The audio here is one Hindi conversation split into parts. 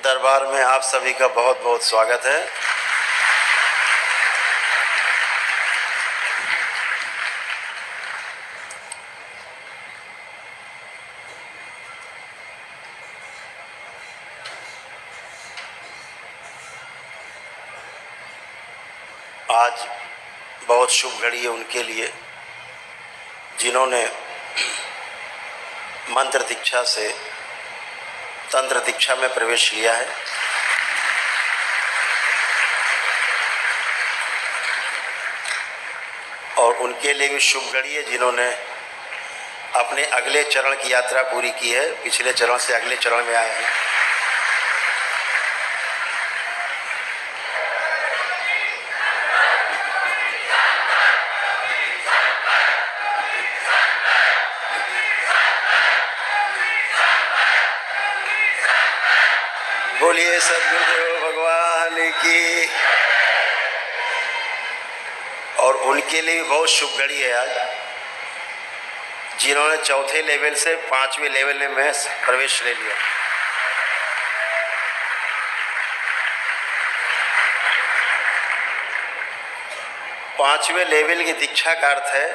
दरबार में आप सभी का बहुत बहुत स्वागत है। आज बहुत शुभ घड़ी है उनके लिए जिन्होंने मंत्र दीक्षा से तंत्र दीक्षा में प्रवेश लिया है। और उनके लिए भी शुभ घड़ी है जिन्होंने अपने अगले चरण की यात्रा पूरी की है, पिछले चरण से अगले चरण में आए हैं। बोलिए सद्गुरुदेव भगवान की। और उनके लिए भी बहुत शुभ घड़ी है आज जिन्होंने चौथे लेवल से 5वें लेवल में प्रवेश ले लिया। पांचवें लेवल की दीक्षा का अर्थ है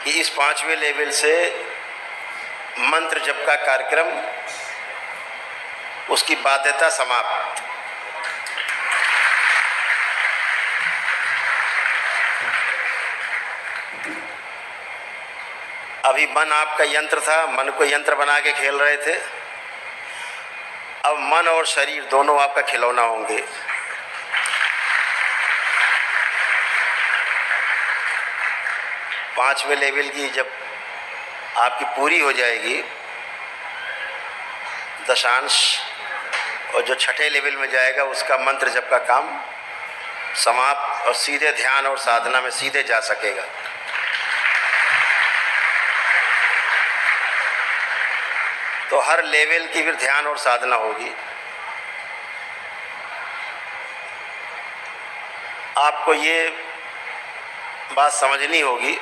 कि इस 5वें लेवल से मंत्र जप का कार्यक्रम, उसकी बाध्यता समाप्त। अभी मन आपका यंत्र था, मन को यंत्र बना के खेल रहे थे। अब मन और शरीर दोनों आपका खिलौना होंगे। पांचवें लेवल की जब आपकी पूरी हो जाएगी दशांश, और जो छठे लेवल में जाएगा उसका मंत्र जप का काम समाप्त और सीधे ध्यान और साधना में सीधे जा सकेगा। तो हर लेवल की फिर ध्यान और साधना होगी। आपको ये बात समझनी होगी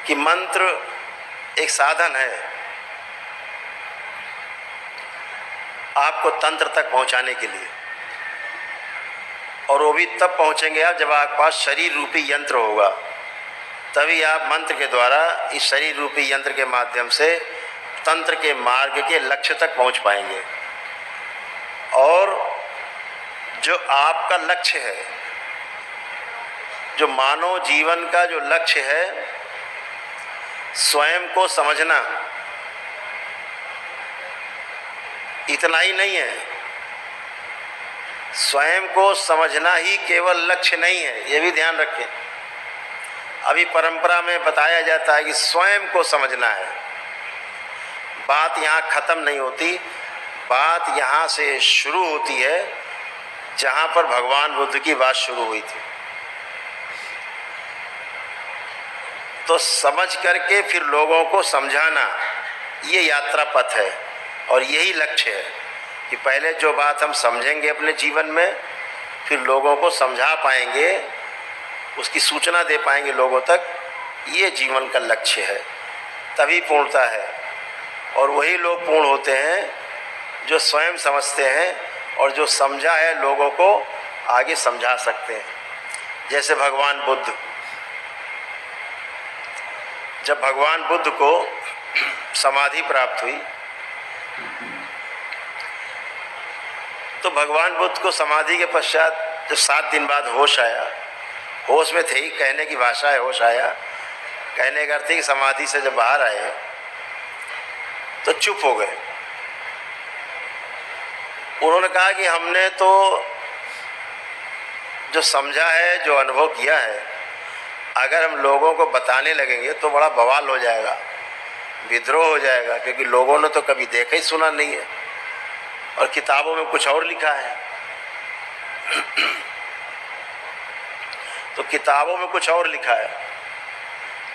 कि मंत्र एक साधन है आपको तंत्र तक पहुंचाने के लिए, और वो भी तब पहुंचेंगे आप जब आपके पास शरीर रूपी यंत्र होगा। तभी आप मंत्र के द्वारा इस शरीर रूपी यंत्र के माध्यम से तंत्र के मार्ग के लक्ष्य तक पहुंच पाएंगे। और जो आपका लक्ष्य है, जो मानव जीवन का जो लक्ष्य है, स्वयं को समझना, इतना ही नहीं है। स्वयं को समझना ही केवल लक्ष्य नहीं है, ये भी ध्यान रखें। अभी परंपरा में बताया जाता है कि स्वयं को समझना है। बात यहाँ खत्म नहीं होती, बात यहाँ से शुरू होती है जहाँ पर भगवान बुद्ध की बात शुरू हुई थी। तो समझ करके फिर लोगों को समझाना, ये यात्रा पथ है और यही लक्ष्य है कि पहले जो बात हम समझेंगे अपने जीवन में, फिर लोगों को समझा पाएंगे, उसकी सूचना दे पाएंगे लोगों तक। ये जीवन का लक्ष्य है, तभी पूर्णता है। और वही लोग पूर्ण होते हैं जो स्वयं समझते हैं और जो समझा है लोगों को आगे समझा सकते हैं। जैसे भगवान बुद्ध, जब भगवान बुद्ध को समाधि प्राप्त हुई तो भगवान बुद्ध को समाधि के पश्चात जब 7 दिन बाद होश आया, होश में थे ही, कहने की भाषा है होश आया, कहने का अर्थ है कि समाधि से जब बाहर आए तो चुप हो गए। उन्होंने कहा कि हमने तो जो समझा है, जो अनुभव किया है, अगर हम लोगों को बताने लगेंगे तो बड़ा बवाल हो जाएगा, विद्रोह हो जाएगा, क्योंकि लोगों ने तो कभी देखा ही सुना नहीं है और किताबों में कुछ और लिखा है। तो किताबों में कुछ और लिखा है,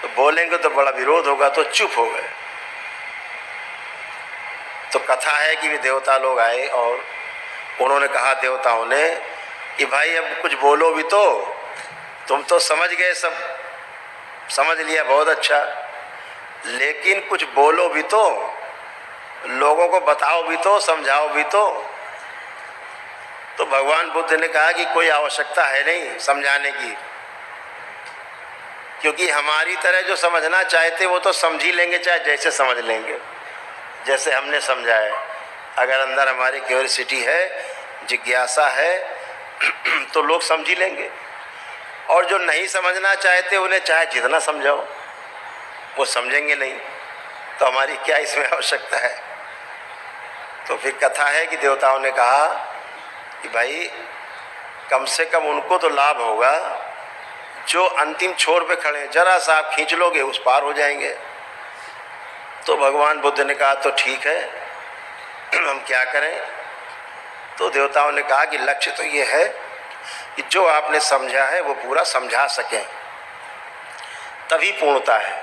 तो बोलेंगे तो बड़ा विरोध होगा, तो चुप हो गए। तो कथा है कि वे देवता लोग आए और उन्होंने कहा देवताओं ने कि भाई अब कुछ बोलो भी तो, तुम तो समझ गए सब, समझ लिया, बहुत अच्छा, लेकिन कुछ बोलो भी तो, लोगों को बताओ भी तो, समझाओ भी तो। तो भगवान बुद्ध ने कहा कि कोई आवश्यकता है नहीं समझाने की, क्योंकि हमारी तरह जो समझना चाहते वो तो समझ ही लेंगे, चाहे जैसे समझ लेंगे, जैसे हमने समझा है। अगर अंदर हमारी क्यूरियोसिटी है, जिज्ञासा है, तो लोग समझ ही लेंगे। और जो नहीं समझना चाहते उन्हें चाहे जितना समझाओ वो समझेंगे नहीं, तो हमारी क्या इसमें आवश्यकता है। तो फिर कथा है कि देवताओं ने कहा कि भाई कम से कम उनको तो लाभ होगा जो अंतिम छोर पे खड़े, जरा सा आप खींच लोगे उस पार हो जाएंगे। तो भगवान बुद्ध ने कहा तो ठीक है, हम क्या करें। तो देवताओं ने कहा कि लक्ष्य तो ये है कि जो आपने समझा है वो पूरा समझा सकें, तभी पूर्णता है।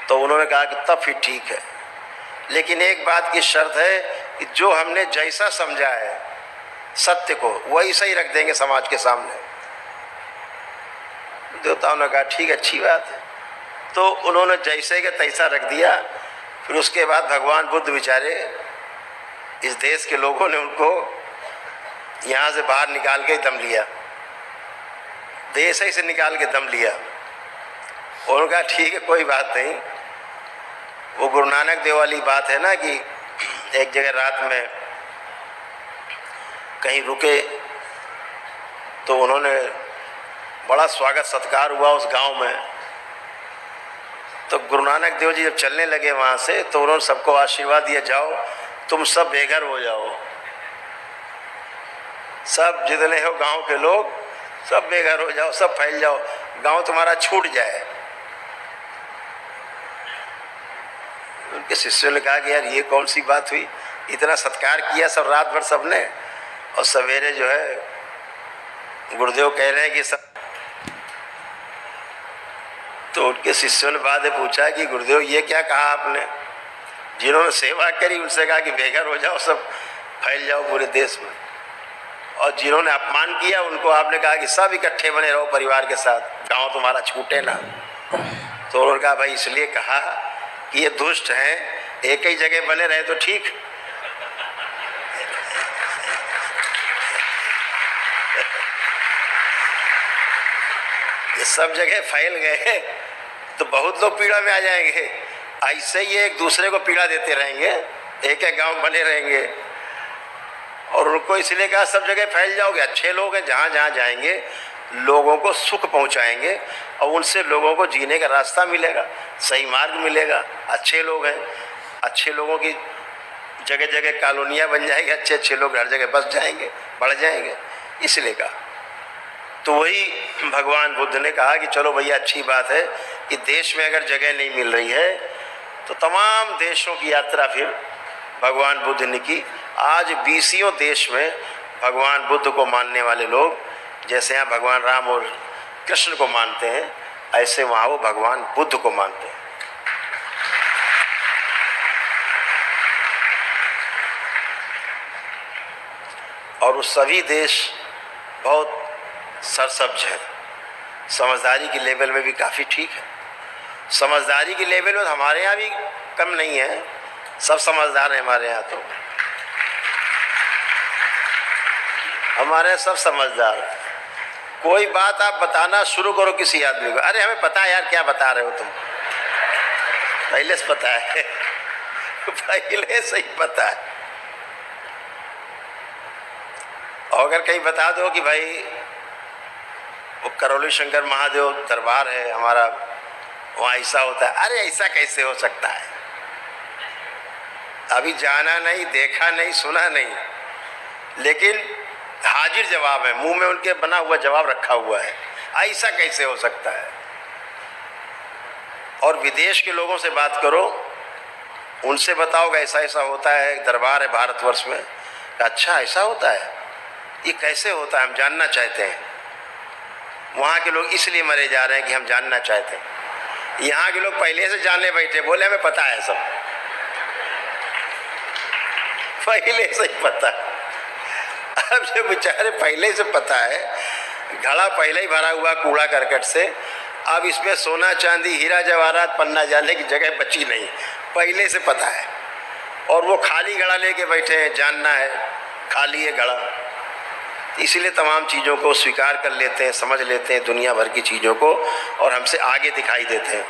तो उन्होंने कहा कि तब फिर ठीक है, लेकिन एक बात की शर्त है कि जो हमने जैसा समझा है सत्य को, वही सही रख देंगे समाज के सामने। देवताओं ने कहा ठीक, अच्छी बात है। तो उन्होंने जैसे के तैसा रख दिया। फिर उसके बाद भगवान बुद्ध बेचारे, इस देश के लोगों ने उनको यहाँ से बाहर निकाल के दम लिया, देश ही से निकाल के दम लिया। उन्होंने कहा ठीक है, कोई बात नहीं। वो गुरु नानक देव वाली बात है ना कि एक जगह रात में कहीं रुके, तो उन्होंने बड़ा स्वागत सत्कार हुआ उस गांव में। तो गुरु नानक देव जी जब चलने लगे वहाँ से, तो उन्होंने सबको आशीर्वाद दिया, जाओ तुम सब बेघर हो जाओ, सब जितने हो गांव के लोग सब बेघर हो जाओ, सब फैल जाओ, गांव तुम्हारा छूट जाए। उनके शिष्यों ने कहा कि यार ये कौन सी बात हुई, इतना सत्कार किया सब रात भर सबने, और सवेरे जो है गुरुदेव कह रहे हैं कि सब। तो उनके शिष्यों ने बाद में पूछा कि गुरुदेव ये क्या कहा आपने। जिन्होंने सेवा करी उनसे कहा कि बेघर हो जाओ, सब फैल जाओ पूरे देश में, और जिन्होंने अपमान किया उनको आपने कहा कि सब इकट्ठे बने रहो परिवार के साथ, गांव तुम्हारा छूटे ना। तो उन्होंने कहा भाई इसलिए कहा कि ये दुष्ट हैं, एक ही जगह बने रहे तो ठीक। ये सब जगह फैल गए तो बहुत लोग पीड़ा में आ जाएंगे। ऐसे ही एक दूसरे को पीड़ा देते रहेंगे, एक एक गांव बने रहेंगे। और उनको इसलिए कहा सब जगह फैल जाओगे, अच्छे लोग हैं, जहाँ जहाँ जाएंगे लोगों को सुख पहुँचाएंगे और उनसे लोगों को जीने का रास्ता मिलेगा, सही मार्ग मिलेगा। अच्छे लोग हैं, अच्छे लोगों की जगह जगह कॉलोनियाँ बन जाएंगी, अच्छे अच्छे लोग हर जगह बस जाएंगे, बढ़ जाएंगे, इसलिए कहा। तो वही भगवान बुद्ध ने कहा कि चलो भैया अच्छी बात है कि देश में अगर जगह नहीं मिल रही है तो तमाम देशों की यात्रा फिर भगवान बुद्ध ने की। आज 20 देश में भगवान बुद्ध को मानने वाले लोग, जैसे यहाँ भगवान राम और कृष्ण को मानते हैं, ऐसे वहाँ वो भगवान बुद्ध को मानते हैं। और वो सभी देश बहुत सरसब्ज है, समझदारी की लेवल में भी काफ़ी ठीक है। समझदारी की लेवल में हमारे यहाँ भी कम नहीं है, सब समझदार हैं हमारे यहाँ। तो हमारे सब समझदार हैं। कोई बात आप बताना शुरू करो किसी आदमी को, अरे हमें पता है यार, क्या बता रहे हो तुम, पहले से पता है पहले से ही पता है। और अगर कहीं बता दो कि भाई वो करौली शंकर महादेव दरबार है हमारा, वहाँ ऐसा होता है, अरे ऐसा कैसे हो सकता है, अभी जाना नहीं, देखा नहीं, सुना नहीं, लेकिन हाजिर जवाब है, मुंह में उनके बना हुआ जवाब रखा हुआ है, ऐसा कैसे हो सकता है। और विदेश के लोगों से बात करो, उनसे बताओगे ऐसा ऐसा होता है, दरबार है भारतवर्ष में, अच्छा ऐसा होता है, ये कैसे होता है, हम जानना चाहते हैं। वहाँ के लोग इसलिए मरे जा रहे हैं कि हम जानना चाहते हैं। यहाँ के लोग पहले से जानने बैठे, बोले हमें पता है सब, पहले से ही पता है। अब जो बेचारे पहले से पता है, घड़ा पहले ही भरा हुआ कूड़ा करकट से, अब इसमें सोना चांदी हीरा जवाहरात पन्ना जाने की जगह बची नहीं, पहले से पता है। और वो खाली घड़ा लेके बैठे हैं, जानना है खाली है घड़ा। इसलिए तमाम चीज़ों को स्वीकार कर लेते हैं, समझ लेते हैं दुनिया भर की चीज़ों को, और हमसे आगे दिखाई देते हैं।